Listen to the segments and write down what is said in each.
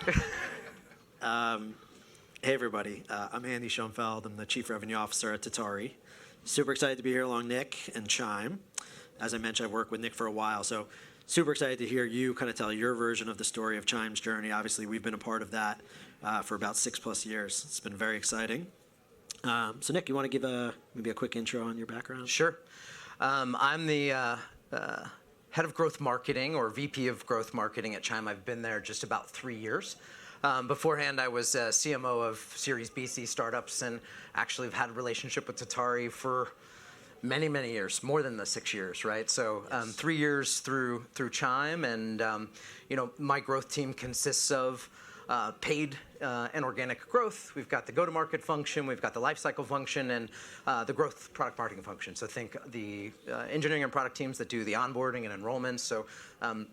Hey, everybody. I'm Andy Schoenfeld. I'm the Chief Revenue Officer at Tatari. Super excited to be here along Nick and Chime. As I mentioned, I've worked with Nick for a while, so super excited to hear you kind of tell your version of the story of Chime's journey. Obviously, we've been a part of that for about 6+ years. It's been very exciting. So Nick, you want to give maybe a quick intro on your background? Sure. I'm the head of growth marketing, or VP of growth marketing at Chime. I've been there just about 3 years. Beforehand, I was CMO of Series BC startups, and actually have had a relationship with Tatari for many, many years, more than the 6 years, right? So 3 years through Chime, and my growth team consists of paid and organic growth. We've got the go-to-market function, we've got the lifecycle function, and the growth product marketing function. So think the engineering and product teams that do the onboarding and enrollment. So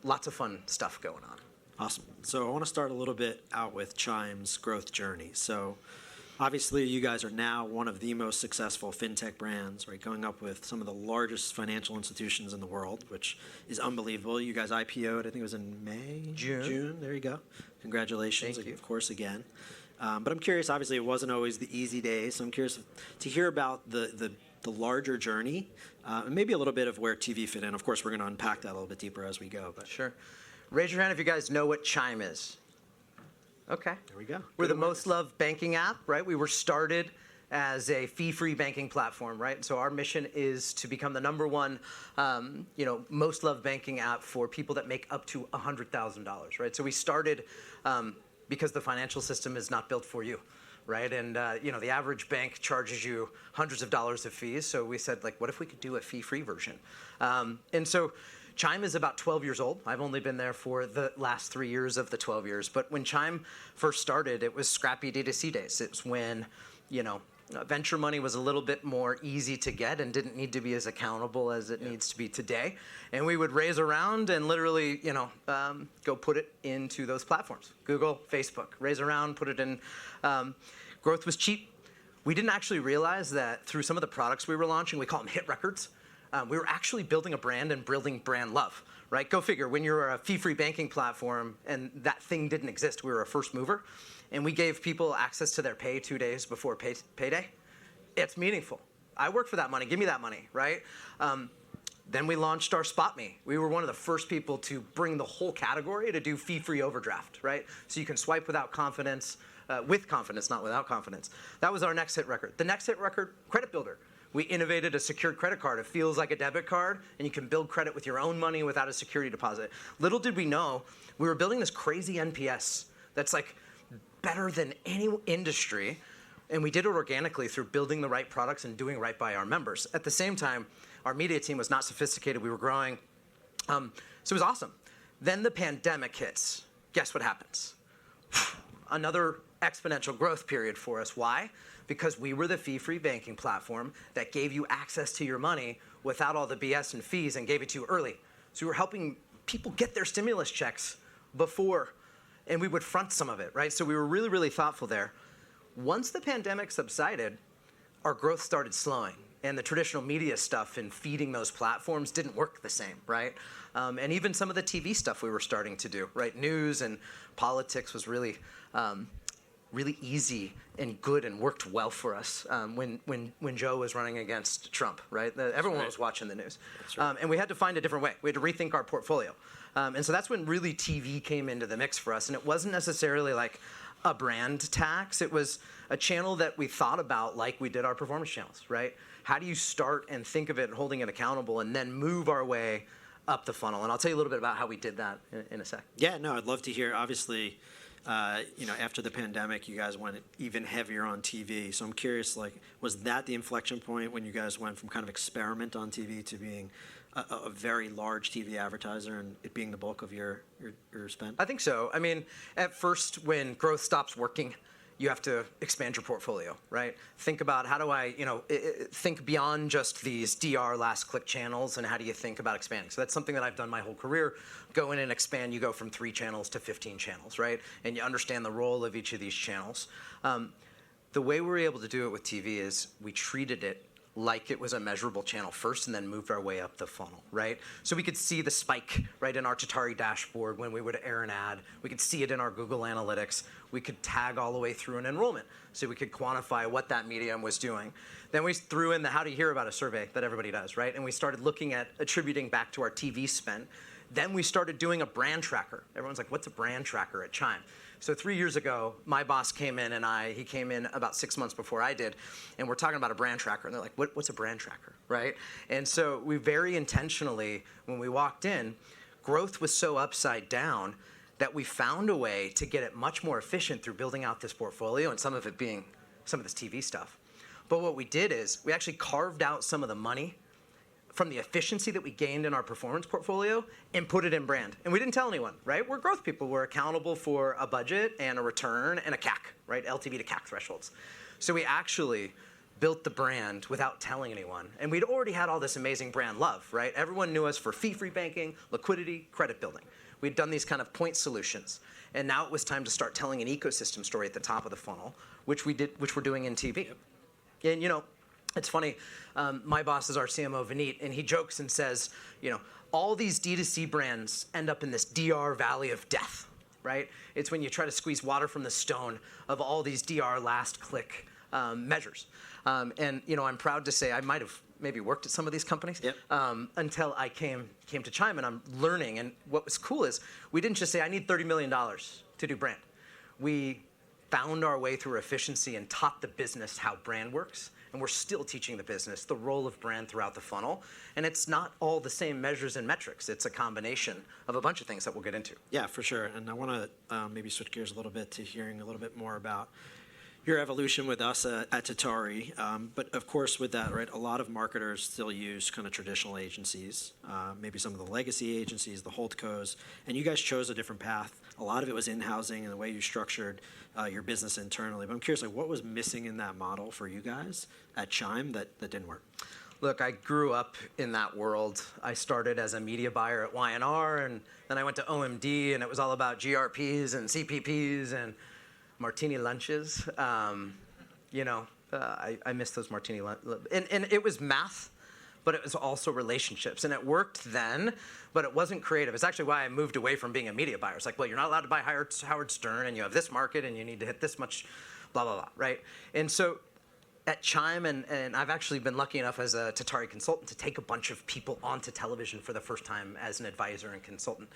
lots of fun stuff going on. Awesome. So I want to start a little bit out with Chime's growth journey. So obviously, you guys are now one of the most successful fintech brands, right? Going up with some of the largest financial institutions in the world, which is unbelievable. You guys IPO'd, I think it was in May? June. There you go. Congratulations, Thank you. Of course, again. But I'm curious, obviously, it wasn't always the easy days. So I'm curious to hear about the larger journey, and maybe a little bit of where TV fit in. Of course, we're going to unpack that a little bit deeper as we go. But Sure. Raise your hand if you guys know what Chime is. Okay. There we go. We're the most loved banking app, right? We were started as a fee-free banking platform, right? So our mission is to become the number one, most loved banking app for people that make up to $100,000, right? So we started because the financial system is not built for you, right? And the average bank charges you hundreds of dollars of fees. So we said, what if we could do a fee-free version? And so Chime is about 12 years old. I've only been there for the last 3 years of the 12 years. But when Chime first started, it was scrappy D2C days. It's when, venture money was a little bit more easy to get and didn't need to be as accountable as it needs to be today. And we would raise around and literally, go put it into those platforms. Google, Facebook, raise around, put it in. Growth was cheap. We didn't actually realize that through some of the products we were launching, we call them hit records. We were actually building a brand and building brand love, right? Go figure, when you're a fee-free banking platform and that thing didn't exist, we were a first mover, and we gave people access to their pay 2 days before payday. It's meaningful. I work for that money, give me that money, right? Then we launched our Spot Me. We were one of the first people to bring the whole category to do fee-free overdraft, right? So you can swipe without confidence, with confidence, not without confidence. That was our next hit record. The next hit record, Credit Builder. We innovated a secured credit card. It feels like a debit card, and you can build credit with your own money without a security deposit. Little did we know, we were building this crazy NPS that's better than any industry, and we did it organically through building the right products and doing right by our members. At the same time, our media team was not sophisticated. We were growing. So it was awesome. Then the pandemic hits. Guess what happens? Another exponential growth period for us. Why? Because we were the fee-free banking platform that gave you access to your money without all the BS and fees and gave it to you early. So we were helping people get their stimulus checks before, and we would front some of it, right? So we were really, really thoughtful there. Once the pandemic subsided, our growth started slowing, and the traditional media stuff and feeding those platforms didn't work the same, right? And even some of the TV stuff we were starting to do, right? News and politics was really easy and good and worked well for us when Joe was running against Trump, right? Everyone was watching the news. Right. And we had to find a different way. We had to rethink our portfolio. And so that's when really TV came into the mix for us. And it wasn't necessarily like a brand tax. It was a channel that we thought about like we did our performance channels, right? How do you start and think of it and holding it accountable and then move our way up the funnel? And I'll tell you a little bit about how we did that in a sec. Yeah, no, I'd love to hear. Obviously, after the pandemic, you guys went even heavier on TV. So I'm curious, was that the inflection point when you guys went from kind of experiment on TV to being a very large TV advertiser and it being the bulk of your spend? I think so. I mean, at first, when growth stops working, you have to expand your portfolio, right? Think about how do I, think beyond just these DR last click channels, and how do you think about expanding? So that's something that I've done my whole career. Go in and expand. You go from 3 channels to 15 channels, right? And you understand the role of each of these channels. The way we're able to do it with TV is we treated it like it was a measurable channel first and then moved our way up the funnel, right? So we could see the spike, right, in our Tatari dashboard when we would air an ad. We could see it in our Google Analytics. We could tag all the way through an enrollment so we could quantify what that medium was doing. Then we threw in the how do you hear about a survey that everybody does, right? And we started looking at attributing back to our TV spend. Then we started doing a brand tracker. Everyone's like, what's a brand tracker at Chime? So 3 years ago, my boss came in, and he came in about 6 months before I did, and we're talking about a brand tracker. And they're like, what's a brand tracker, right? And so we very intentionally, when we walked in, growth was so upside down that we found a way to get it much more efficient through building out this portfolio, and some of it being some of this TV stuff. But what we did is we actually carved out some of the money from the efficiency that we gained in our performance portfolio and put it in brand. And we didn't tell anyone, right? We're growth people. We're accountable for a budget and a return and a CAC, right? LTV to CAC thresholds. So we actually built the brand without telling anyone. And we'd already had all this amazing brand love, right? Everyone knew us for fee-free banking, liquidity, credit building. We'd done these kind of point solutions. And now it was time to start telling an ecosystem story at the top of the funnel, which we're doing in TV. And it's funny, my boss is our CMO, Vineet, and he jokes and says, all these D2C brands end up in this DR valley of death, right? It's when you try to squeeze water from the stone of all these DR last click measures. And I'm proud to say I might have maybe worked at some of these companies until I came to Chime, and I'm learning. And what was cool is we didn't just say, I need $30 million to do brand. We found our way through efficiency and taught the business how brand works. And we're still teaching the business the role of brand throughout the funnel. And it's not all the same measures and metrics. It's a combination of a bunch of things that we'll get into. Yeah, for sure. And I want to maybe switch gears a little bit to hearing a little bit more about your evolution with us at Tatari. But of course, with that, right, a lot of marketers still use kind of traditional agencies, maybe some of the legacy agencies, the holdcos, and you guys chose a different path. A lot of it was in-housing and the way you structured your business internally. But I'm curious, what was missing in that model for you guys at Chime that didn't work? Look, I grew up in that world. I started as a media buyer at Y&R, and then I went to OMD, and it was all about GRPs and CPPs and martini lunches. I miss those martini lunches. And it was math, but it was also relationships. And it worked then, but it wasn't creative. It's actually why I moved away from being a media buyer. It's like, well, you're not allowed to buy Howard Stern, and you have this market, and you need to hit this much, blah, blah, blah, right? And so at Chime, and I've actually been lucky enough as a Tatari consultant to take a bunch of people onto television for the first time as an advisor and consultant.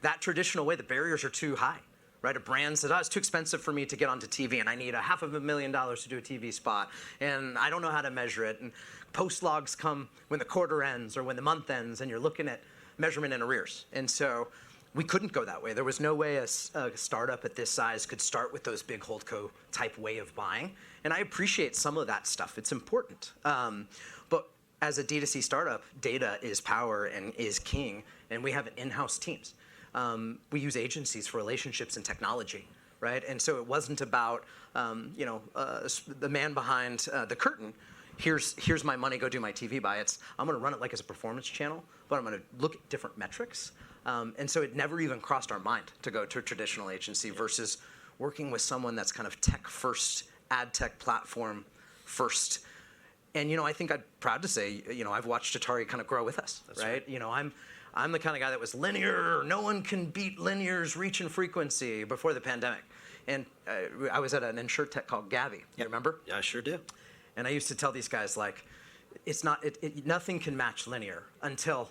That traditional way, the barriers are too high. Right, a brand says, it's too expensive for me to get onto TV, and I need $500,000 to do a TV spot, and I don't know how to measure it. And post logs come when the quarter ends or when the month ends, and you're looking at measurement in arrears. And so we couldn't go that way. There was no way a startup at this size could start with those big holdco type way of buying. And I appreciate some of that stuff. It's important. But as a D2C startup, data is power and is king, and we have in-house teams. We use agencies for relationships and technology, right? And so it wasn't about, the man behind the curtain. Here's my money, go do my TV buy. I'm going to run it like it's a performance channel, but I'm going to look at different metrics. And so it never even crossed our mind to go to a traditional agency versus working with someone that's kind of tech first, ad tech platform first. And I think I'm proud to say, I've watched Atari kind of grow with us, right? I'm the kind of guy that was linear. No one can beat linear's reach and frequency before the pandemic. And I was at an insurtech called Gavi. You remember? Yeah, I sure do. And I used to tell these guys, like, nothing can match linear until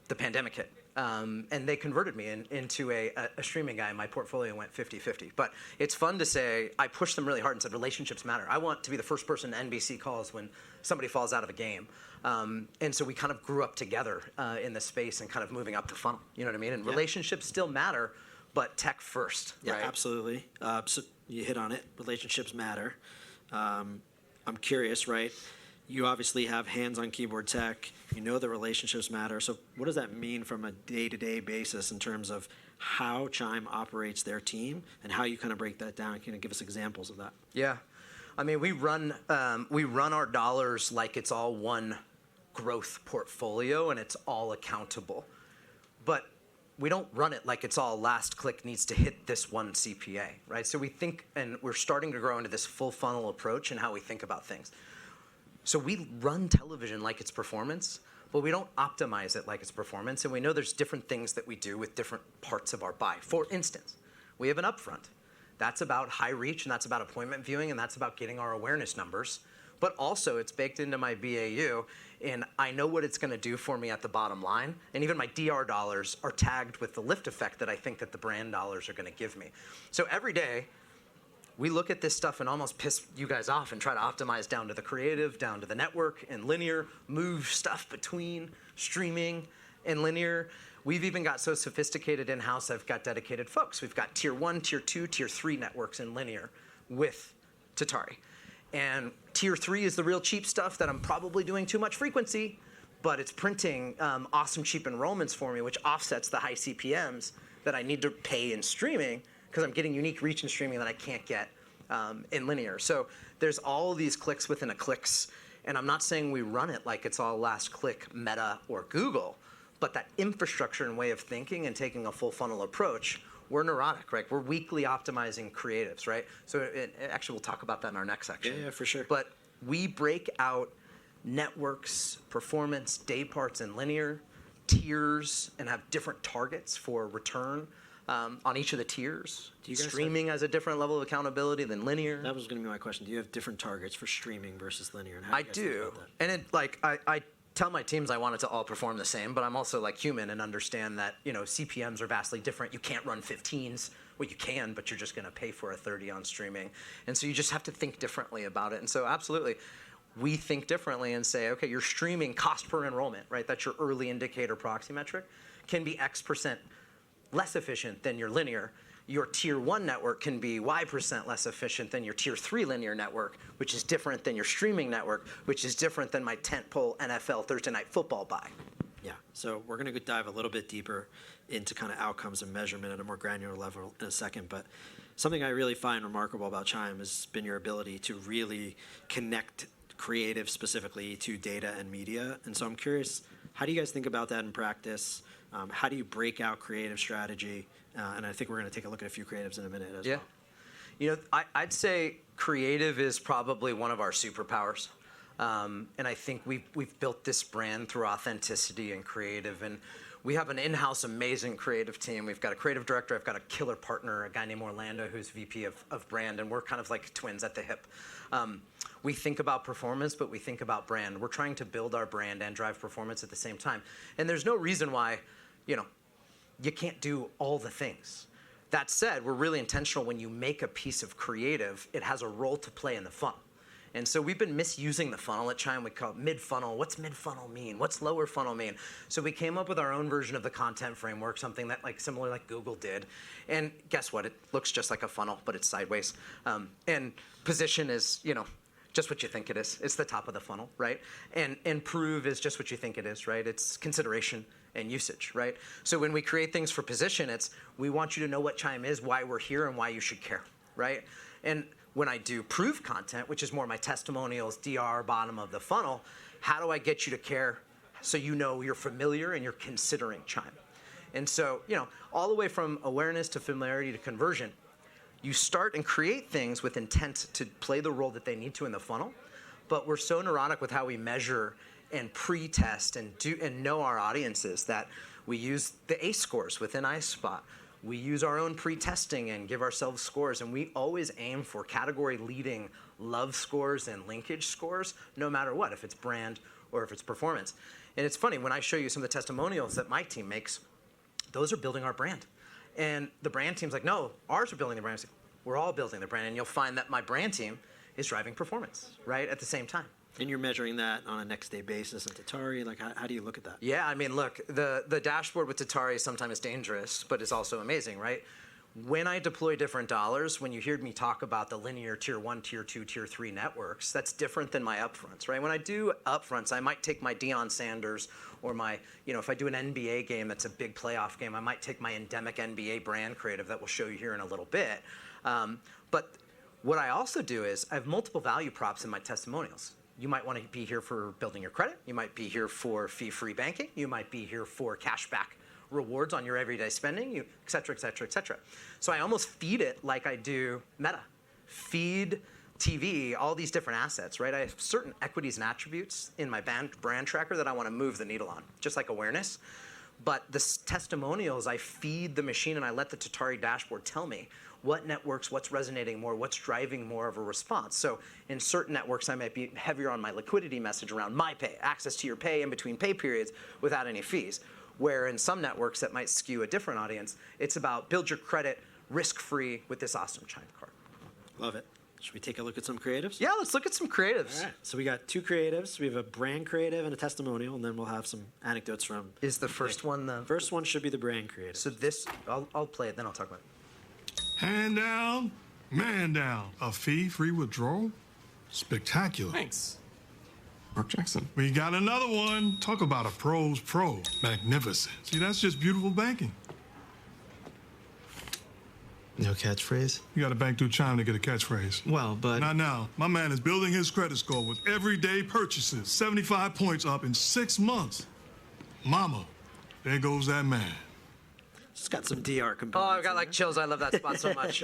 the pandemic hit. And they converted me into a streaming guy. My portfolio went 50-50. But it's fun to say, I pushed them really hard and said, relationships matter. I want to be the first person NBC calls when somebody falls out of a game. And so we kind of grew up together in the space and kind of moving up the funnel. You know what I mean? And relationships still matter, but tech first. Yeah, right? Absolutely. So you hit on it. Relationships matter. I'm curious, right? You obviously have hands-on keyboard tech. You know the relationships matter. So what does that mean from a day-to-day basis in terms of how Chime operates their team and how you kind of break that down? Can you give us examples of that? Yeah. I mean, we run our dollars like it's all one growth portfolio and it's all accountable. But we don't run it like it's all last click needs to hit this one CPA, right? So we think, and we're starting to grow into this full funnel approach in how we think about things. So we run television like it's performance, but we don't optimize it like it's performance. And we know there's different things that we do with different parts of our buy. For instance, we have an upfront. That's about high reach, and that's about appointment viewing, and that's about getting our awareness numbers. But also, it's baked into my BAU, and I know what it's going to do for me at the bottom line. And even my DR dollars are tagged with the lift effect that I think that the brand dollars are going to give me. So every day, we look at this stuff and almost piss you guys off and try to optimize down to the creative, down to the network and linear, move stuff between streaming and linear. We've even got so sophisticated in-house, I've got dedicated folks. We've got tier 1, tier 2, tier 3 networks in linear with Tatari. And tier 3 is the real cheap stuff that I'm probably doing too much frequency, but it's printing awesome cheap enrollments for me, which offsets the high CPMs that I need to pay in streaming because I'm getting unique reach in streaming that I can't get in linear. So there's all these clicks within a clicks, and I'm not saying we run it like it's all last click, Meta, or Google, but that infrastructure and way of thinking and taking a full funnel approach, we're neurotic, right? We're weekly optimizing creatives, right? So actually, we'll talk about that in our next section. Yeah, for sure. But we break out networks, performance, day parts, and linear, tiers, and have different targets for return on each of the tiers. Do you guys Streaming has a different level of accountability than linear. That was going to be my question. Do you have different targets for streaming versus linear? And how I do you guys think do. about that? And it, like, I tell my teams I want it to all perform the same, but I'm also like human and understand that, you know, CPMs are vastly different. You can't run 15s. Well, you can, but you're just going to pay for a 30 on streaming. And so you just have to think differently about it. And so absolutely, we think differently and say, okay, your streaming cost per enrollment, right? That's your early indicator proxy metric, can be X% less efficient than your linear. Your tier 1 network can be Y% less efficient than your tier 3 linear network, which is different than your streaming network, which is different than my tentpole NFL Thursday Night Football buy. Yeah, so we're going to dive a little bit deeper into kind of outcomes and measurement at a more granular level in a second. But something I really find remarkable about Chime has been your ability to really connect creative specifically to data and media. And so I'm curious, how do you guys think about that in practice? How do you break out creative strategy? And I think we're going to take a look at a few creatives in a minute as well. You know, I'd say creative is probably one of our superpowers. And I think we've built this brand through authenticity and creative. And we have an in-house amazing creative team. We've got a creative director. I've got a killer partner, a guy named Orlando, who's VP of brand. And we're kind of like twins at the hip. We think about performance, but we think about brand. We're trying to build our brand and drive performance at the same time. And there's no reason why, you know, you can't do all the things. That said, we're really intentional when you make a piece of creative, it has a role to play in the funnel. And so we've been misusing the funnel at Chime. We call it mid-funnel. What's mid-funnel mean? What's lower funnel mean? So we came up with our own version of the content framework, something that similar like Google did. And guess what? It looks just like a funnel, but it's sideways. And position is, you know, just what you think it is. It's the top of the funnel, right? And prove is just what you think it is, right? It's consideration and usage, right? So when we create things for position, it's we want you to know what Chime is, why we're here, and why you should care, right? And when I do prove content, which is more my testimonials, DR, bottom of the funnel, how do I get you to care so you know you're familiar and you're considering Chime? And so, you know, all the way from awareness to familiarity to conversion, you start and create things with intent to play the role that they need to in the funnel, but we're so neurotic with how we measure and pre-test and know our audiences that we use the ACE scores within iSpot. We use our own pre-testing and give ourselves scores, and we always aim for category-leading love scores and linkage scores, no matter what, if it's brand or if it's performance. And it's funny, when I show you some of the testimonials that my team makes, those are building our brand. And the brand team's like, no, ours are building the brand. We're all building the brand, and you'll find that my brand team is driving performance, right, at the same time. And you're measuring that on a next day basis in Tatari. Like, how do you look at that? Yeah, I mean, look, the dashboard with Tatari sometimes is dangerous, but it's also amazing, right? When I deploy different dollars, when you hear me talk about the linear tier 1, tier 2, tier 3 networks, that's different than my upfronts, right? When I do upfronts, I might take my Deion Sanders or my, you know, if I do an NBA game that's a big playoff game, I might take my endemic NBA brand creative that we'll show you here in a little bit. But what I also do is I have multiple value props in my testimonials. You might want to be here for building your credit. You might be here for fee-free banking. You might be here for cashback rewards on your everyday spending, et cetera, et cetera, et cetera. So I almost feed it like I do Meta. Feed TV, all these different assets, right? I have certain equities and attributes in my brand tracker that I want to move the needle on, just like awareness. But the testimonials, I feed the machine and I let the Tatari dashboard tell me what networks, what's resonating more, what's driving more of a response. So in certain networks, I might be heavier on my liquidity message around my pay, access to your pay in between pay periods without any fees. Where in some networks that might skew a different audience, it's about build your credit risk-free with this awesome Chime card. Love it. Should we take a look at some creatives? Yeah, let's look at some creatives. All right. So we got 2 creatives. We have a brand creative and a testimonial, and then we'll have some anecdotes from. Is the first one the First one should be the brand creative. So this, I'll play it, then I'll talk about it. Hand down, man down. A fee-free withdrawal? Spectacular. Thanks. Mark Jackson. We got another one. Talk about a pro's pro. Magnificent. See, that's just beautiful banking. No catchphrase? You got to bank through Chime to get a catchphrase. Well, but... Not now. My man is building his credit score with everyday purchases. 75 points up in 6 months. Mama, there goes that man. It's got some DR components. Oh, I've got in like there. chills. I love that spot so much.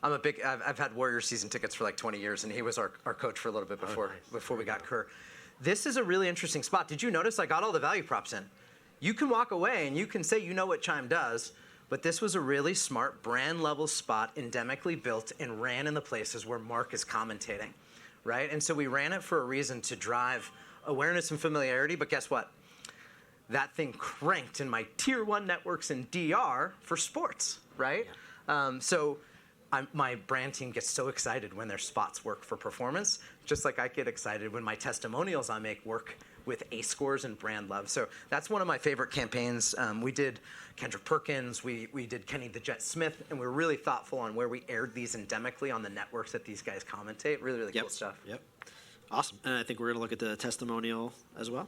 I'm a big. I've had Warriors season tickets for like 20 years, and he was our coach for a little bit before we got Kerr. This is a really interesting spot. Did you notice I got all the value props in? You can walk away and you can say you know what Chime does, but this was a really smart brand level spot, endemically built, and ran in the places where Mark is commentating, right? And so we ran it for a reason to drive awareness and familiarity. But guess what? That thing cranked in my tier 1 networks in DR for sports, right? So my brand team gets so excited when their spots work for performance, just like I get excited when my testimonials I make work with A scores and brand love. So that's one of my favorite campaigns. We did Kendrick Perkins, we did Kenny the Jet Smith, and we were really thoughtful on where we aired these endemically on the networks that these guys commentate. Really, really cool stuff. Yep. Awesome. And I think we're going to look at the testimonial as well.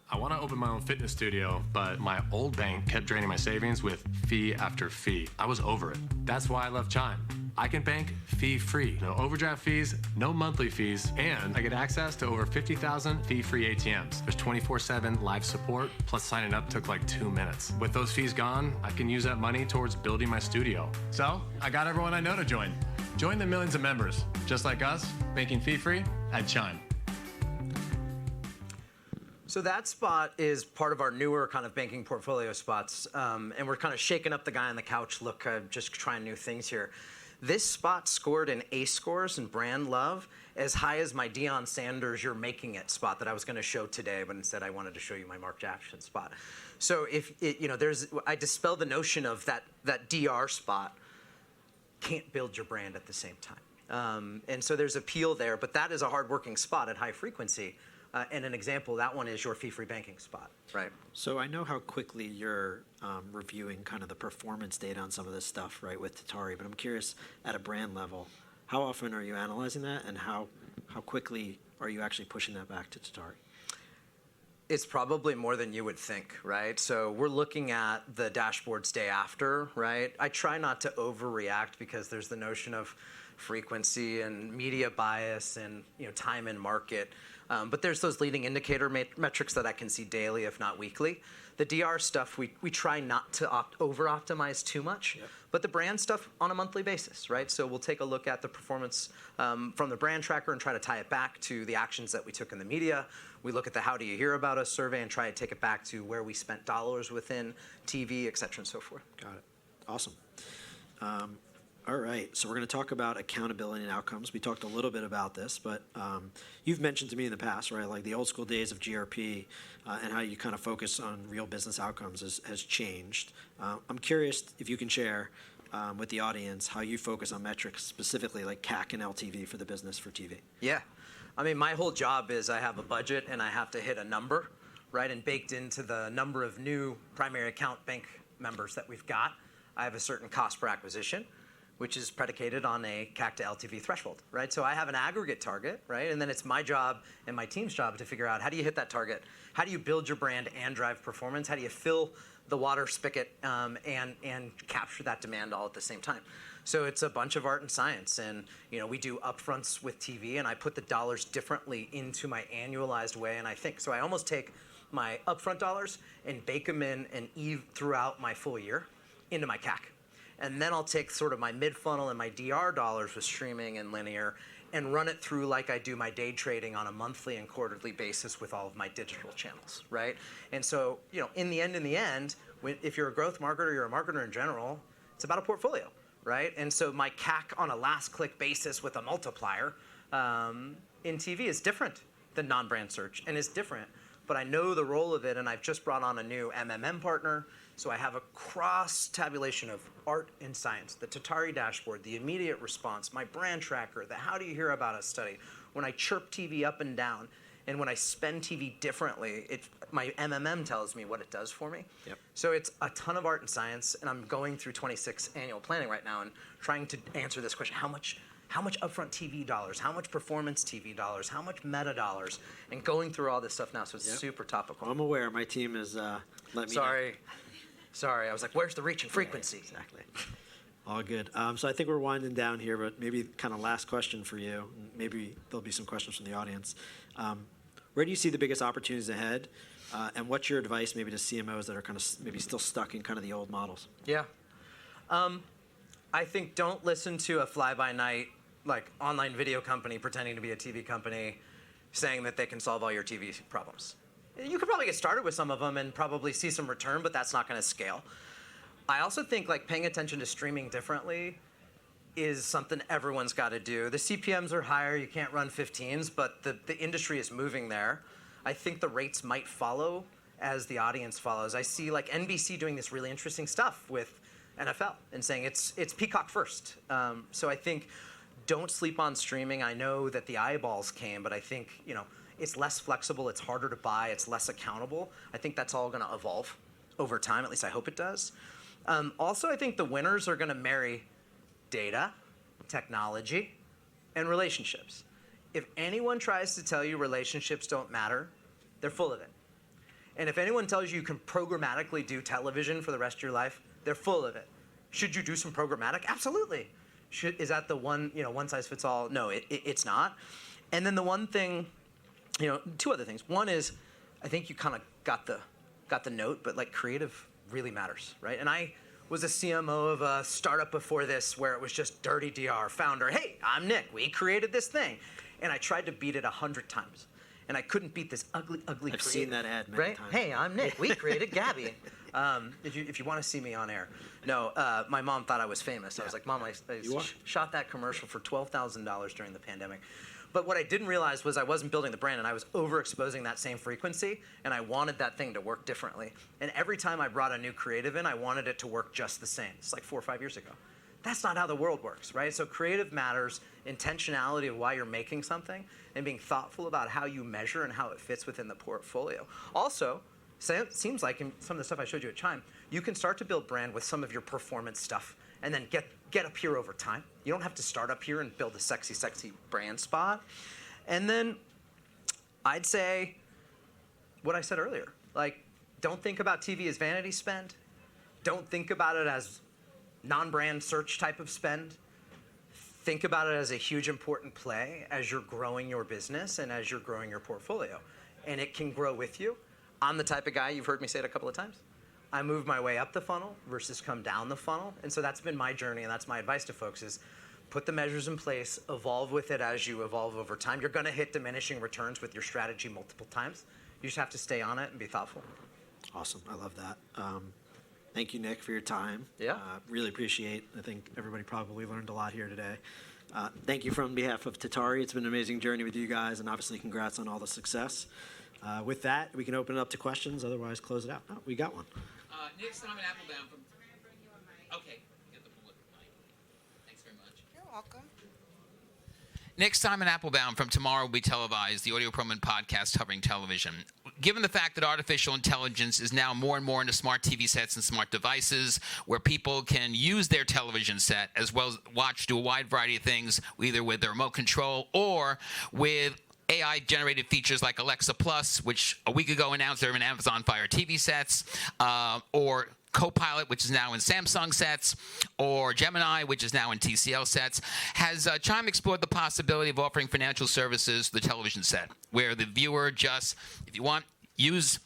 I want to open my own fitness studio, but my old bank kept draining my savings with fee after fee. I was over it. That's why I love Chime. I can bank fee-free. No overdraft fees, no monthly fees, and I get access to over 50,000 fee-free ATMs. There's 24/7 live support, plus signing up took like 2 minutes. With those fees gone, I can use that money towards building my studio. So I got everyone I know to join. Join the millions of members, just like us, banking fee-free at Chime. So that spot is part of our newer kind of banking portfolio spots, and we're kind of shaking up the guy on the couch look, just trying new things here. This spot scored in A scores and brand love as high as my Deion Sanders "You're Making It" spot that I was going to show today, but instead I wanted to show you my Mark Jackson spot. So if it, I dispel the notion of that DR spot can't build your brand at the same time, and so there's appeal there, but that is a hardworking spot at high frequency. And an example, that one is your fee-free banking spot, right? So I know how quickly you're reviewing kind of the performance data on some of this stuff, right, with Tatari, but I'm curious at a brand level, how often are you analyzing that, and how quickly are you actually pushing that back to Tatari? It's probably more than you would think, right? So we're looking at the dashboards day after, right? I try not to overreact because there's the notion of frequency and media bias and time in market. But there's those leading indicator metrics that I can see daily, if not weekly. The DR stuff, we try not to over-optimize too much, but the brand stuff on a monthly basis, right? So we'll take a look at the performance from the brand tracker and try to tie it back to the actions that we took in the media. We look at the How Do You Hear About Us survey and try to take it back to where we spent dollars within TV, et cetera, and so forth. Got it. Awesome. All right, so we're going to talk about accountability and outcomes. We talked a little bit about this, but you've mentioned to me in the past, right, like the old school days of GRP and how you kind of focus on real business outcomes has changed. I'm curious if you can share with the audience how you focus on metrics, specifically like CAC and LTV for the business for TV. Yeah. I mean, my whole job is I have a budget and I have to hit a number, right? And baked into the number of new primary account bank members that we've got, I have a certain cost per acquisition, which is predicated on a CAC to LTV threshold, right? So I have an aggregate target, right? And then it's my job and my team's job to figure out how do you hit that target? How do you build your brand and drive performance? How do you fill the water spigot and capture that demand all at the same time? So it's a bunch of art and science. And we do upfronts with TV, and I put the dollars differently into my annualized way. And I think, so I almost take my upfront dollars and bake them in and throughout my full year into my CAC. and then I'll take sort of my mid-funnel and my DR dollars with streaming and linear and run it through like I do my day trading on a monthly and quarterly basis with all of my digital channels, right? And so, in the end, if you're a growth marketer, you're a marketer in general, it's about a portfolio, right? And so my CAC on a last click basis with a multiplier in TV is different than non-brand search and is different, but I know the role of it, and I've just brought on a new MMM partner, so I have a cross tabulation of art and science, the Tatari dashboard, the immediate response, my brand tracker, the how do you hear about us study, when I chirp TV up and down, and when I spend TV differently, my MMM tells me what it does for me. Yep. So it's a ton of art and science, and I'm going through 26 annual planning right now and trying to answer this question: how much upfront TV dollars, how much performance TV dollars, how much meta dollars, and going through all this stuff now. So it's super topical. I'm aware. My team is let me know. Sorry. I was like, where's the reach and frequency? Yeah, exactly. All good. So I think we're winding down here, but maybe kind of last question for you. Maybe there'll be some questions from the audience. Where do you see the biggest opportunities ahead? And what's your advice maybe to CMOs that are kind of maybe still stuck in kind of the old models? Yeah. I think don't listen to a fly-by-night like online video company pretending to be a TV company saying that they can solve all your TV problems. You could probably get started with some of them and probably see some return, but that's not going to scale. I also think like paying attention to streaming differently is something everyone's got to do. The CPMs are higher, you can't run 15s, but the industry is moving there. I think the rates might follow as the audience follows. I see like NBC doing this really interesting stuff with NFL and saying it's Peacock first. So I think don't sleep on streaming. I know that the eyeballs came, but I think it's less flexible, it's harder to buy, it's less accountable. I think that's all going to evolve over time, at least I hope it does. Also, I think the winners are going to marry data, technology, and relationships. If anyone tries to tell you relationships don't matter, they're full of it. And if anyone tells you can programmatically do television for the rest of your life, they're full of it. Should you do some programmatic? Absolutely. Is that the one, one size fits all? No, it's not. And then the one thing, two other things. One is, I think you kind of got the note, but like creative really matters, right? And I was a CMO of a startup before this where it was just dirty DR, founder, hey, I'm Nick, we created this thing. And I tried to beat it 100 times. And I couldn't beat this ugly I've creative. seen that ad many Right? times. Hey, I'm Nick, we created Gabby. If you want to see me on air. No, my mom thought I was famous. I was like, Mom, I shot that commercial for $12,000 during the pandemic. But what I didn't realize was I wasn't building the brand, and I was overexposing that same frequency, and I wanted that thing to work differently. And every time I brought a new creative in, I wanted it to work just the same. It's like 4 or 5 years ago. That's not how the world works, right? So creative matters, intentionality of why you're making something, and being thoughtful about how you measure and how it fits within the portfolio. Also, it seems like in some of the stuff I showed you at Chime, you can start to build brand with some of your performance stuff and then get up here over time. You don't have to start up here and build a sexy brand spot. And then I'd say what I said earlier. Like, don't think about TV as vanity spend. Don't think about it as non-brand search type of spend. Think about it as a huge important play as you're growing your business and as you're growing your portfolio. And it can grow with you. I'm the type of guy, you've heard me say it a couple of times, I move my way up the funnel versus come down the funnel. And so that's been my journey, and that's my advice to folks is put the measures in place, evolve with it as you evolve over time. You're going to hit diminishing returns with your strategy multiple times. You just have to stay on it and be thoughtful. Awesome. I love that. Thank you, Nick, for your time. Yeah. Really appreciate. I think everybody probably learned a lot here today. Thank you from behalf of Tatari. It's been an amazing journey with you guys, and obviously congrats on all the success. With that, we can open it up to questions. Otherwise, close it out. Oh, we got one. Nick Simon Applebaum from. Okay, get the bullet mic. Thanks very much. You're welcome. Nick Simon Applebaum from Tomorrow Will Be Televised, the Audio Proman podcast covering television. Given the fact that artificial intelligence is now more and more into smart TV sets and smart devices, where people can use their television set as well as do a wide variety of things, either with their remote control or with AI-generated features like Alexa Plus, which a week ago announced they're in Amazon Fire TV sets, or Copilot, which is now in Samsung sets, or Gemini, which is now in TCL sets. Has Chime explored the possibility of offering financial services to the television set, where the viewer just, if you want, use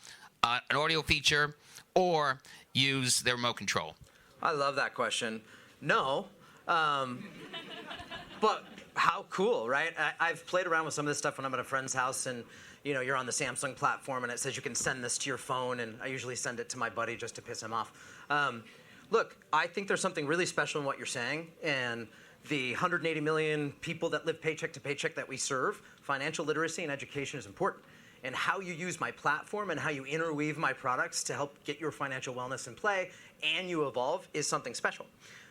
an audio feature or use their remote control? I love that question. No. But how cool, right? I've played around with some of this stuff when I'm at a friend's house and you're on the Samsung platform and it says you can send this to your phone, and I usually send it to my buddy just to piss him off. Look, I think there's something really special in what you're saying, and the 180 million people that live paycheck to paycheck that we serve, financial literacy and education is important. And how you use my platform and how you interweave my products to help get your financial wellness in play and you evolve is something special.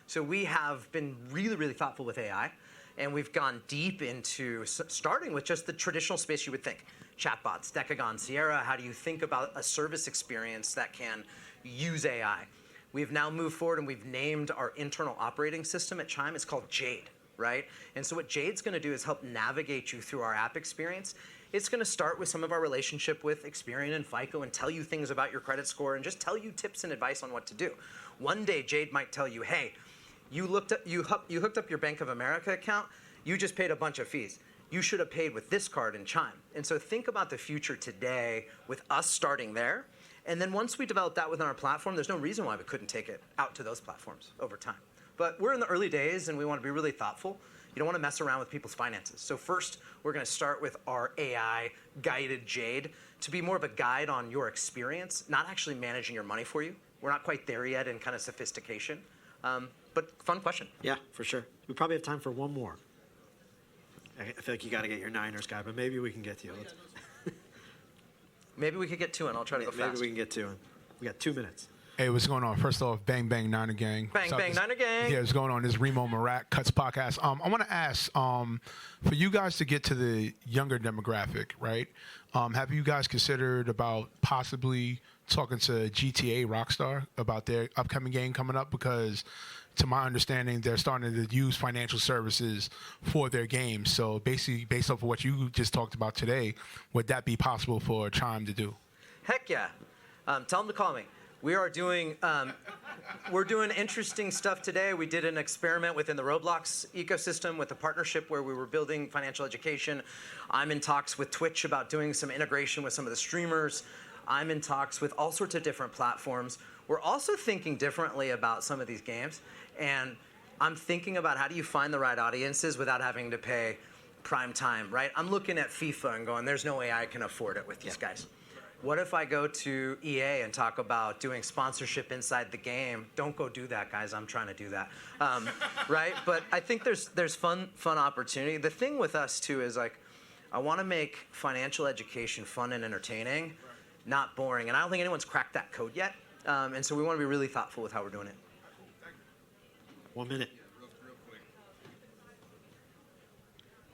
So we have been really, really thoughtful with AI, and we've gone deep into starting with just the traditional space you would think. Chatbots, Decagon, Sierra, how do you think about a service experience that can use AI? We've now moved forward and we've named our internal operating system at Chime. It's called Jade, right? And so what Jade's gonna do is help navigate you through our app experience. It's gonna start with some of our relationship with Experian and FICO and tell you things about your credit score and just tell you tips and advice on what to do. One day, Jade might tell you, hey, you hooked up your Bank of America account, you just paid a bunch of fees. You should have paid with this card in Chime. And so think about the future today with us starting there. And then once we develop that within our platform, there's no reason why we couldn't take it out to those platforms over time. But we're in the early days and we want to be really thoughtful. You don't want to mess around with people's finances. So first, we're going to start with our AI-guided Jade to be more of a guide on your experience, not actually managing your money for you. We're not quite there yet in kind of sophistication. But fun question. Yeah, for sure. We probably have time for one more. I feel like you got to get your Niners guy, but maybe we can get to you. Maybe we could get two and I'll try to go fast. Maybe we can get to him. We got 2 minutes. Hey, what's going on? First off, bang, bang, Niner Gang. Bang, bang, Niner Gang. Yeah, what's going on? This is Remo Marak, Cuts Podcast. I want to ask, for you guys to get to the younger demographic, right? Have you guys considered about possibly talking to GTA Rockstar about their upcoming game coming up? Because to my understanding, they're starting to use financial services for their games. So basically, based off of what you just talked about today, would that be possible for Chime to do? Heck yeah. Tell them to call me. We are doing, we're doing interesting stuff today. We did an experiment within the Roblox ecosystem with a partnership where we were building financial education. I'm in talks with Twitch about doing some integration with some of the streamers. I'm in talks with all sorts of different platforms. We're also thinking differently about some of these games. And I'm thinking about how do you find the right audiences without having to pay prime time, right? I'm looking at FIFA and going, there's no way I can afford it with these guys. What if I go to EA and talk about doing sponsorship inside the game? Don't go do that, guys. I'm trying to do that, right? But I think there's fun opportunity. The thing with us too is like, I want to make financial education fun and entertaining, not boring. And I don't think anyone's cracked that code yet. And so we want to be really thoughtful with how we're doing it. 1 minute.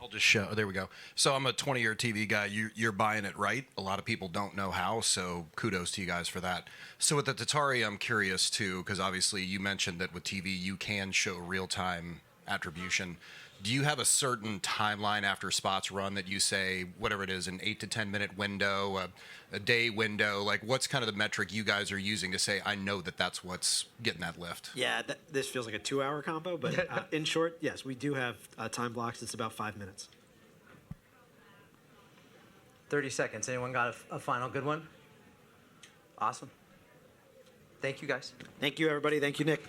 I'll just show. There we go. So I'm a 20-year TV guy. You're buying it right. A lot of people don't know how, so kudos to you guys for that. So with the Tatari, I'm curious too, because obviously you mentioned that with TV you can show real-time attribution. Do you have a certain timeline after spots run that you say, whatever it is, an 8 to 10 minute window, a day window? Like, what's kind of the metric you guys are using to say, I know that that's what's getting that lift? Yeah, this feels like a 2-hour combo, but in short, yes, we do have time blocks. It's about 5 minutes. 30 seconds. Anyone got a final good one? Awesome. Thank you, guys. Thank you, everybody. Thank you, Nick.